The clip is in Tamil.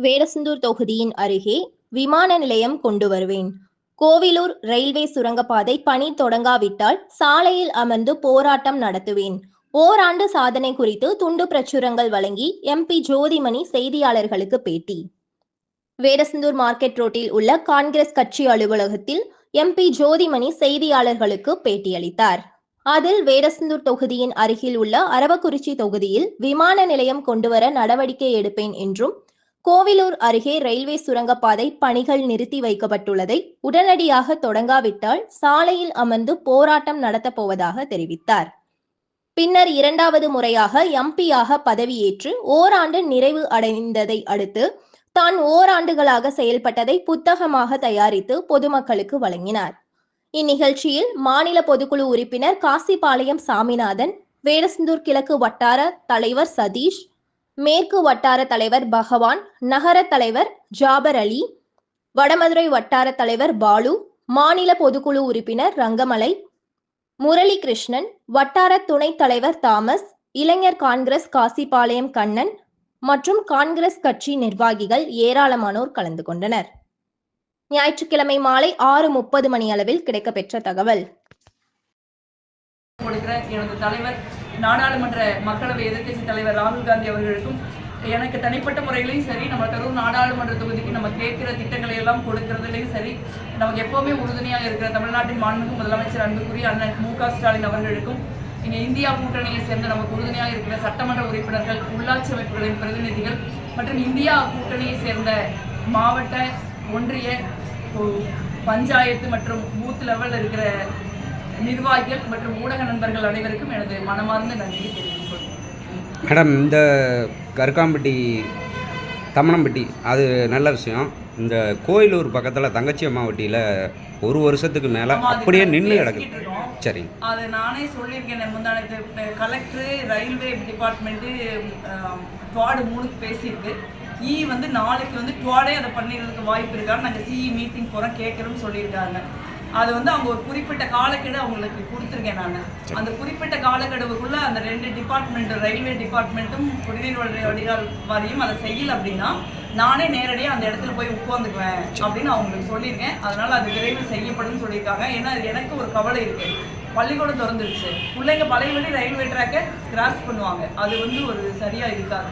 வேடசந்தூர் தொகுதியின் அருகே விமான நிலையம் கொண்டு வருவேன். கோவிலூர் ரயில்வே சுரங்கப்பாதை பணி தொடங்காவிட்டால் சாலையில் அமர்ந்து போராட்டம் நடத்துவேன். ஓராண்டு சாதனை குறித்து துண்டு பிரச்சுரங்கள் வழங்கி MP ஜோதிமணி செய்தியாளர்களுக்கு பேட்டி. வேடசந்தூர் மார்க்கெட் ரோட்டில் உள்ள காங்கிரஸ் கட்சி அலுவலகத்தில் MP ஜோதிமணி செய்தியாளர்களுக்கு பேட்டியளித்தார். அதில் வேடசந்தூர் தொகுதியின் அருகில் உள்ள அரவக்குறிச்சி தொகுதியில் விமான நிலையம் கொண்டுவர நடவடிக்கை எடுப்பேன் என்றும், கோவிலூர் அருகே ரயில்வே சுரங்கப்பாதை பணிகள் நிறுத்தி வைக்கப்பட்டுள்ளதை உடனடியாக தொடங்காவிட்டால் சாலையில் அமர்ந்து போராட்டம் நடத்தப் போவதாக தெரிவித்தார். பின்னர் இரண்டாவது முறையாக MP-யாக பதவியேற்று ஓராண்டு நிறைவு அடைந்ததை அடுத்து தான் ஓராண்டுகளாக செயல்பட்டதை புத்தகமாக தயாரித்து பொதுமக்களுக்கு வழங்கினார். இந்நிகழ்ச்சியில் மாநில பொதுக்குழு உறுப்பினர் காசிபாளையம் சாமிநாதன், வேடசந்தூர் கிழக்கு வட்டார தலைவர் சதீஷ், மேற்கு வட்டார தலைவர் பகவான், நகர தலைவர் ஜாபர் அலி, வடமதுரை வட்டார தலைவர் பாலு, மாநில பொதுக்குழு உறுப்பினர் ரங்கமலை, முரளி கிருஷ்ணன், வட்டார துணைத் தலைவர் தாமஸ், இளைஞர் காங்கிரஸ் காசிபாளையம் கண்ணன் மற்றும் காங்கிரஸ் கட்சி நிர்வாகிகள் ஏராளமானோர் கலந்து கொண்டனர். ஞாயிற்றுக்கிழமை மாலை 6:30 மணி அளவில் கிடைக்கப்பெற்ற தகவல். எனது தலைவர் நாடாளுமன்ற மக்களவை எதிர்க்கட்சி தலைவர் ராகுல் காந்தி அவர்களுக்கும் எனக்கு தனிப்பட்ட முறையிலையும் சரி, நம்ம கரூர் நாடாளுமன்ற தொகுதிக்கு நம்ம கேட்கிற திட்டங்களை எல்லாம் கொடுக்கறதுலையும் சரி, நமக்கு எப்பவுமே உறுதுணையாக இருக்கிற தமிழ்நாட்டின் மாண்புமிகு முதலமைச்சர் அன்புக்குரிய அண்ணன் மு க ஸ்டாலின் அவர்களுக்கும், இங்கே இந்தியா கூட்டணியை சேர்ந்த நமக்கு உறுதுணையாக இருக்கிற சட்டமன்ற உறுப்பினர்கள், உள்ளாட்சி அமைப்புகளின் பிரதிநிதிகள் மற்றும் இந்தியா கூட்டணியை சேர்ந்த மாவட்ட, ஒன்றிய, பஞ்சாயத்து மற்றும் பூத் லெவலில் இருக்கிற நிர்வாகிகள் மற்றும் ஊடக நண்பர்கள் அனைவருக்கும் எனது மனமார்ந்த நன்றியை தெரிவித்துக் கொள்கிறேன். மேடம், இந்த கருக்காம்பட்டி தம்மனம்பட்டி அது நல்ல விஷயம். இந்த கோயிலூர் பக்கத்தில் தங்கச்சி அம்மாவட்டியில் 1 வருஷத்துக்கு மேலே அப்படியே நின்று கிடக்குது. சரி, அது நானே சொல்லியிருக்கேன். முந்தானத்து கலெக்டர், ரயில்வே டிபார்ட்மெண்ட்டு டுவார்டு 3க்கு பேசியிருக்கு. வந்து நாளைக்கு வந்து டுவார்டே அதை பண்ணிடுறதுக்கு வாய்ப்பு இருக்கான்னு நாங்கள் CE மீட்டிங் போகிறோம் கேட்குறோன்னு சொல்லியிருக்காங்க. அது வந்து அவங்க ஒரு குறிப்பிட்ட காலக்கெடு அவங்களுக்கு கொடுத்துருக்கேன். நான் அந்த குறிப்பிட்ட காலக்கெடுவுக்குள்ளே அந்த 2 டிபார்ட்மெண்ட்டும், ரயில்வே டிபார்ட்மெண்ட்டும் குடிநீர் வடிகால் வாரியம் அதை செய்யலை அப்படின்னா நானே நேரடியாக அந்த இடத்துல போய் உட்காந்துக்குவேன் அப்படின்னு அவங்களுக்கு சொல்லியிருக்கேன். அதனால் அது விரைவில் செய்யப்படும் சொல்லியிருக்காங்க. ஏன்னா அது எனக்கு ஒரு கவலை இருக்குது. பள்ளிக்கூடம் திறந்துருச்சு, பிள்ளைங்க பழையபடி ரயில்வே ட்ராக்கை கிராஸ் பண்ணுவாங்க. அது வந்து ஒரு சரியாக இருக்காது.